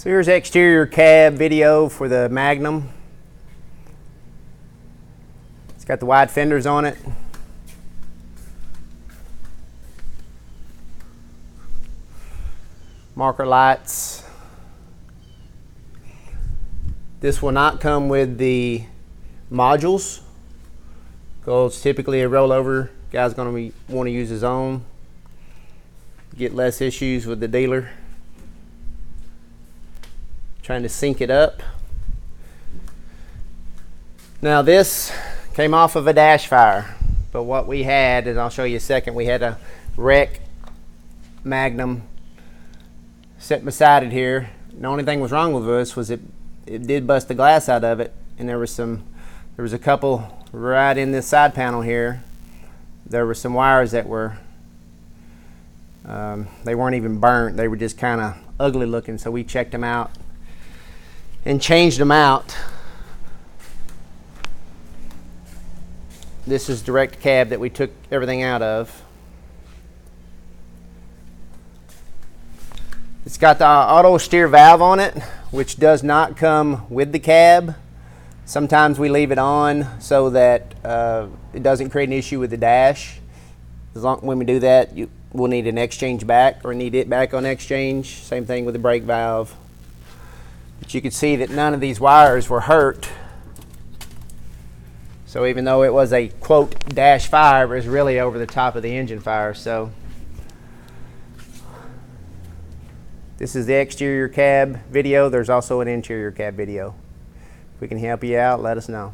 So here's exterior cab video for the Magnum. It's got the wide fenders on it. Marker lights. This will not come with the modules, because typically a rollover guy's going to want to use his own. Get less issues with the dealer trying to sync it up. Now this came off of a dash fire, but what we had, and I'll show you a second, we had a wreck Magnum set beside it here. The only thing was wrong with this was it did bust the glass out of it, and there was a couple right in this side panel here. There were some wires that were they weren't even burnt, they were just kind of ugly looking, so we checked them out and changed them out. This is direct cab that we took everything out of. It's got the auto steer valve on it, which does not come with the cab. Sometimes we leave it on so that it doesn't create an issue with the dash. When we do that, we'll need an exchange back, or need it back on exchange. Same thing with the brake valve. But you can see that none of these wires were hurt. So even though it was a quote dash fire, it was really over the top of the engine fire. So this is the exterior cab video. There's also an interior cab video. If we can help you out, let us know.